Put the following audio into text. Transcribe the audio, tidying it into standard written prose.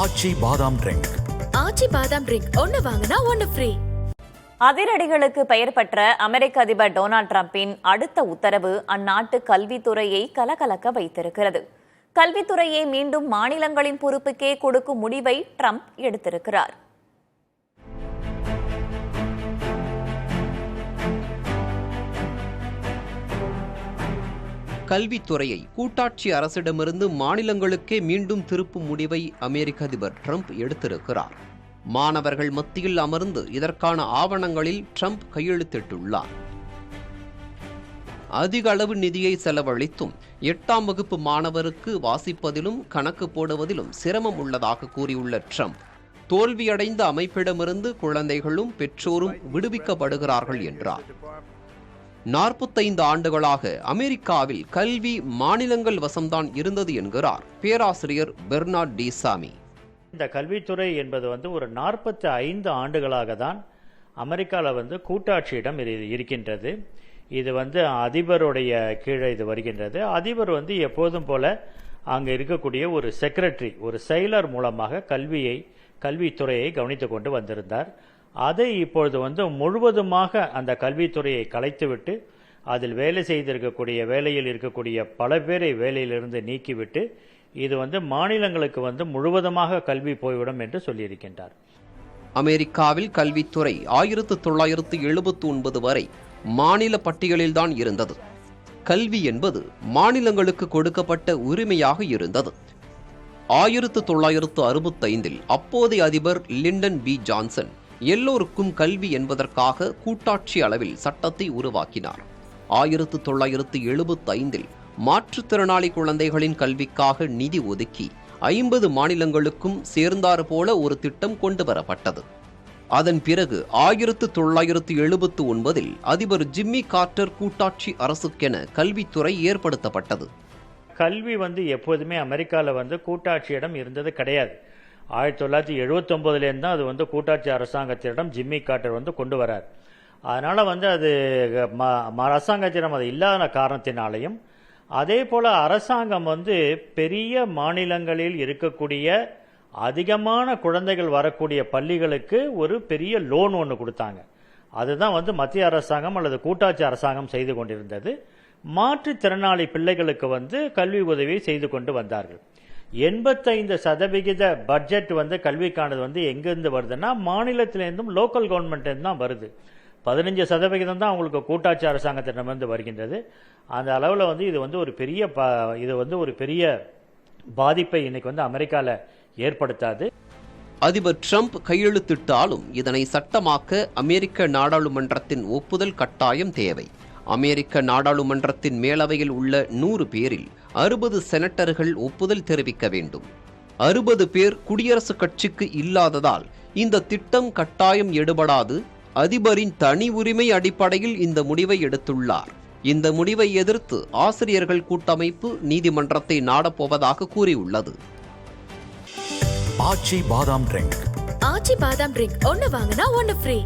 ஆச்சி பாதாம் ட்ரிங்க். ஆச்சி பாதாம் ட்ரிங்க் ஒன்னு வாங்கினா ஒன்னு ஃப்ரீ. அதிரடிகளுக்கு பெயர் பெற்ற அமெரிக்க அதிபர் டொனால்டு டிரம்பின் அடுத்த உத்தரவு அந்நாட்டு கல்வித்துறையை கலகலக்க வைத்திருக்கிறது. கல்வித்துறையை மீண்டும் மாநிலங்களின் பொறுப்புக்கே கொடுக்கும் முடிவை டிரம்ப் எடுத்திருக்கிறார். கல்வித்துறையை கூட்டாட்சி அரசிடமிருந்து மாநிலங்களுக்கே மீண்டும் திருப்பும் முடிவை அமெரிக்க அதிபர் டிரம்ப் எடுத்திருக்கிறார். மாணவர்கள் மத்தியில் அமர்ந்து இதற்கான ஆவணங்களில் டிரம்ப் கையெழுத்திட்டுள்ளார். அதிக அளவு நிதியை செலவழித்தும் 8ஆம் வகுப்பு மாணவருக்கு வாசிப்பதிலும் கணக்கு போடுவதிலும் சிரமம் உள்ளதாக கூறியுள்ள டிரம்ப், தோல்வியடைந்த அமைப்பிடமிருந்து குழந்தைகளும் பெற்றோரும் விடுவிக்கப்படுகிறார்கள் என்றார். 45 ஆண்டுகளாக அமெரிக்காவில் கல்வி மாநிலங்கள் வசம்தான் இருந்தது என்கிறார் பேராசிரியர் பெர்னார்ட் டி சாமி. இந்த கல்வித்துறை என்பது ஒரு 45 ஆண்டுகளாக தான் அமெரிக்காவில் கூட்டாட்சியிடம் இருக்கின்றது. இது அதிபருடைய கீழே இது வருகின்றது. அதிபர் எப்போதும் போல அங்கே இருக்கக்கூடிய ஒரு செக்ரட்டரி, ஒரு செயலர் மூலமாக கல்வித்துறையை கவனித்துக் கொண்டு வந்திருந்தார். அதை இப்பொழுது முழுவதுமாக அந்த கல்வித்துறையை கலைத்துவிட்டு அதில் வேலையில் இருக்கக்கூடிய பல பேரை வேலையிலிருந்து நீக்கிவிட்டு இது மாநிலங்களுக்கு முழுவதுமாக கல்வி போய்விடும் என்று சொல்லியிருக்கின்றார். அமெரிக்காவில் கல்வித்துறை 1979 வரை மாநில பட்டியலில்தான் இருந்தது. கல்வி என்பது மாநிலங்களுக்கு கொடுக்கப்பட்ட உரிமையாக இருந்தது. 1965 அப்போதைய அதிபர் லிண்டன் பி ஜான்சன் எல்லோருக்கும் கல்வி என்பதற்காக கூட்டாட்சி அளவில் சட்டத்தை உருவாக்கினார். 1975 மாற்றுத்திறனாளி குழந்தைகளின் கல்விக்காக நிதி ஒதுக்கி 50 மாநிலங்களுக்கும் சேர்ந்தாறு போல ஒரு திட்டம் கொண்டு வரப்பட்டது. அதன் பிறகு 1979 அதிபர் ஜிம்மி கார்ட்டர் கூட்டாட்சி அரசுக்கென கல்வித்துறை ஏற்படுத்தப்பட்டது. கல்வி எப்போதுமே அமெரிக்காவில் கூட்டாட்சியிடம் இருந்தது கிடையாது. 1979 தான் அது கூட்டாட்சி அரசாங்கத்திடம் ஜிம்மி கார்ட்டர் கொண்டு வரார். அதனால் அது அரசாங்கத்திடம் அது இல்லாத காரணத்தினாலையும், அதே போல் அரசாங்கம் பெரிய மாநிலங்களில் இருக்கக்கூடிய அதிகமான குழந்தைகள் வரக்கூடிய பள்ளிகளுக்கு ஒரு பெரிய லோன் ஒன்று கொடுத்தாங்க. அதுதான் மத்திய அரசாங்கம் அல்லது கூட்டாட்சி அரசாங்கம் செய்து கொண்டிருந்தது. மாற்றுத்திறனாளி பிள்ளைகளுக்கு கல்வி உதவியை செய்து கொண்டு வந்தார்கள். 85% பட்ஜெட் கல்விக்கானது எங்கிருந்து வருதுன்னா மாநிலத்திலிருந்தும் லோக்கல் கவர்மெண்ட் தான் வருது. 15% தான் அவங்களுக்கு கூட்டாட்சி அரசாங்கத்திடமிருந்து வருகின்றது. அந்த அளவில் இது ஒரு பெரிய பாதிப்பை இன்னைக்கு அமெரிக்காவில் ஏற்படுத்தாது. அதிபர் டிரம்ப் கையெழுத்திட்டாலும் இதனை சட்டமாக்க அமெரிக்க நாடாளுமன்றத்தின் ஒப்புதல் கட்டாயம் தேவை. அமெரிக்க நாடாளுமன்றத்தின் மேலவையில் உள்ள 100 பேரில் 60 செனட்டர்கள் ஒப்புதல் தெரிவிக்க வேண்டும். 60 பேர் குடியரசுக் கட்சிக்கு இல்லாததால் இந்த திட்டம் கட்டாயம் எடுபடாது. அதிபரின் தனி உரிமை அடிப்படையில் இந்த முடிவை எடுத்துள்ளார். இந்த முடிவை எதிர்த்து ஆசிரியர்கள் கூட்டமைப்பு நீதிமன்றத்தை நாடப்போவதாக கூறியுள்ளது. ஆச்சி பாதாம் ட்ரிங்க். ஆச்சி பாதாம் ட்ரிங்க் ஒன்னு வாங்கினா ஒன்னு ஃப்ரீ.